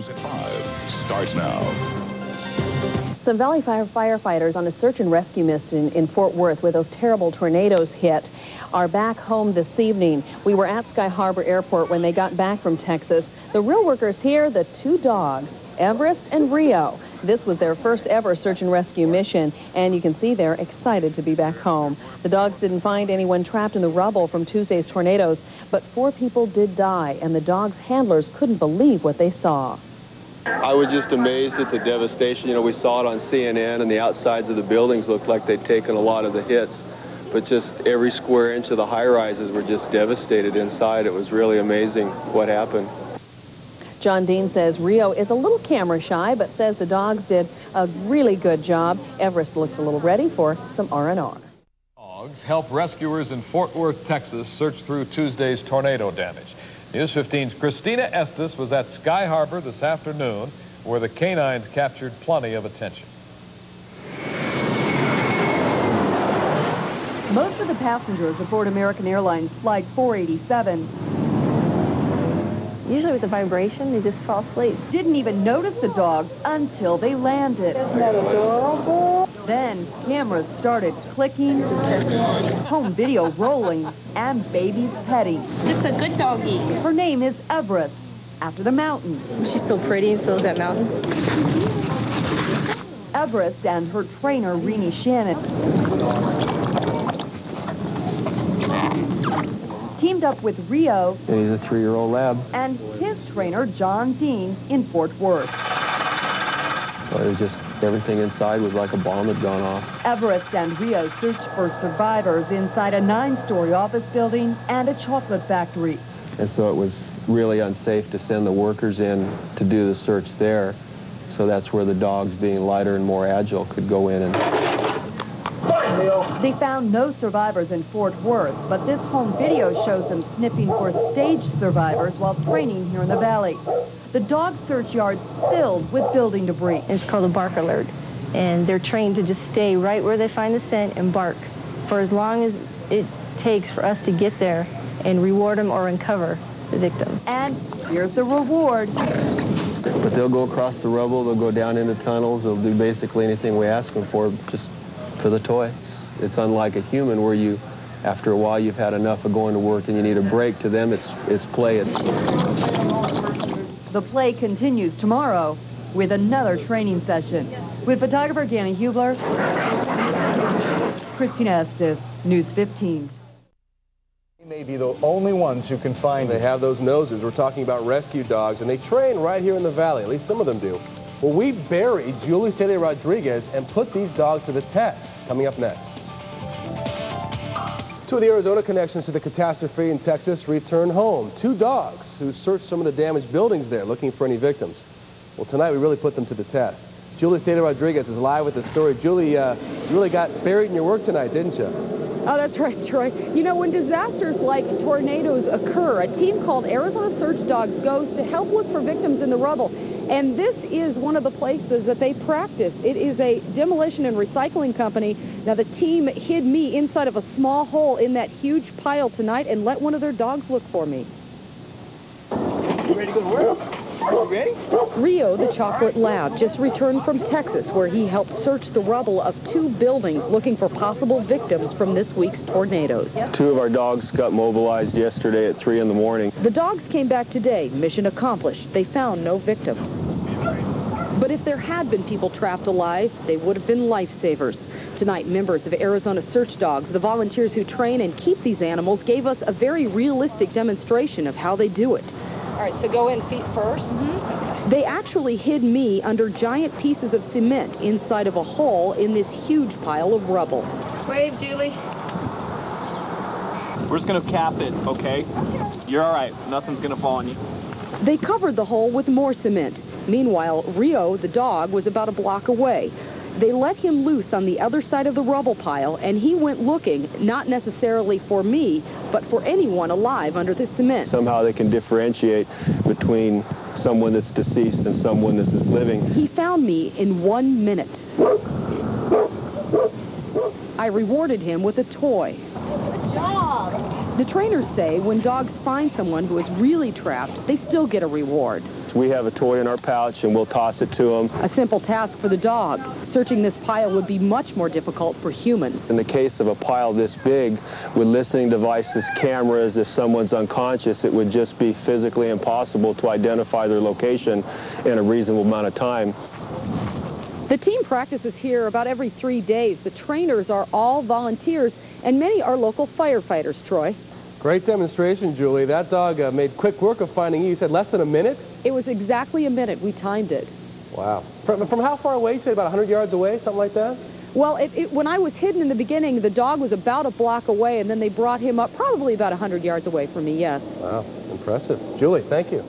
News at 5 starts now. Some Valley firefighters on a search and rescue mission in Fort Worth, where those terrible tornadoes hit, are back home this evening. We were at Sky Harbor Airport when they got back from Texas. The real workers here, the two dogs, Everest and Rio. This was their first ever search and rescue mission, and you can see they're excited to be back home. The dogs didn't find anyone trapped in the rubble from Tuesday's tornadoes, but 4 people did die, and the dogs' handlers couldn't believe what they saw. I was just amazed at the devastation. You know, we saw it on CNN, and the outsides of the buildings looked like they'd taken a lot of the hits. But just every square inch of the high-rises were just devastated inside. It was really amazing what happened. John Dean says Rio is a little camera shy, but says the dogs did a really good job. Everest looks a little ready for some R&R. Dogs help rescuers in Fort Worth, Texas search through Tuesday's tornado damage. News 15's Christina Estes was at Sky Harbor this afternoon, where the canines captured plenty of attention. Most of the passengers aboard American Airlines Flight 487 usually with a vibration, they just fall asleep. didn't even notice the dogs until they landed. Isn't that adorable? Then cameras started clicking, home video rolling, and babies petting. This is a good doggy. Her name is Everest, after the mountain. She's so pretty, and so is that mountain. Everest and her trainer, Renee Shannon, teamed up with Rio. And he's a 3-year-old lab. And his trainer, John Dean, in Fort Worth. So it was just, everything inside was like a bomb had gone off. Everest and Rio searched for survivors inside a 9-story office building and a chocolate factory. And so it was really unsafe to send the workers in to do the search there. So that's where the dogs, being lighter and more agile, could go in and... They found no survivors in Fort Worth, but this home video shows them sniffing for staged survivors while training here in the valley. The dog search yard's filled with building debris. It's called a bark alert, and they're trained to just stay right where they find the scent and bark for as long as it takes for us to get there and reward them or uncover the victim. And here's the reward. But they'll go across the rubble, they'll go down into tunnels, they'll do basically anything we ask them for, just for the toy. It's unlike a human where you, after a while, you've had enough of going to work and you need a break. To them, it's play. The play continues tomorrow with another training session. With photographer Danny Hubler, Christina Estes, News 15. They may be the only ones who can find They have those noses. We're talking about rescue dogs, and they train right here in the valley. At least some of them do. Well, we buried Julie Staley Rodriguez and put these dogs to the test. Coming up next. 2 of the Arizona connections to the catastrophe in Texas return home. 2 dogs who searched some of the damaged buildings there looking for any victims. Well, tonight we really put them to the test. Julie Staley Rodriguez is live with the story. Julie, you really got buried in your work tonight, didn't you? Oh, that's right, Troy. You know, when disasters like tornadoes occur, a team called Arizona Search Dogs goes to help look for victims in the rubble. And this is one of the places that they practice. It is a demolition and recycling company. Now, the team hid me inside of a small hole in that huge pile tonight and let one of their dogs look for me. You ready to go to work? Are you ready? Rio, the chocolate lab, just returned from Texas, where he helped search the rubble of 2 buildings looking for possible victims from this week's tornadoes. 2 of our dogs got mobilized yesterday at 3 in the morning. The dogs came back today. Mission accomplished. They found no victims. But if there had been people trapped alive, they would have been lifesavers. Tonight, members of Arizona Search Dogs, the volunteers who train and keep these animals, gave us a very realistic demonstration of how they do it. All right, so go in feet first. They actually hid me under giant pieces of cement inside of a hole in this huge pile of rubble. Wave, Julie. We're just going to cap it, okay? You're all right. Nothing's going to fall on you. They covered the hole with more cement. Meanwhile, Rio, the dog, was about a block away. They let him loose on the other side of the rubble pile, and he went looking, not necessarily for me, but for anyone alive under the cement. Somehow they can differentiate between someone that's deceased and someone that's living. He found me in 1 minute. I rewarded him with a toy. Good job. The trainers say when dogs find someone who is really trapped, they still get a reward. We have a toy in our pouch and we'll toss it to them. A simple task for the dog. Searching this pile would be much more difficult for humans. In the case of a pile this big, with listening devices, cameras, if someone's unconscious, it would just be physically impossible to identify their location in a reasonable amount of time. The team practices here about every 3 days. The trainers are all volunteers, and many are local firefighters, Troy. Great demonstration, Julie. That dog made quick work of finding you. You said less than a minute? It was exactly a minute. We timed it. Wow. From how far away? You said about 100 yards away, something like that? Well, when I was hidden in the beginning, the dog was about a block away, and then they brought him up probably about 100 yards away from me, yes. Wow, impressive. Julie, thank you.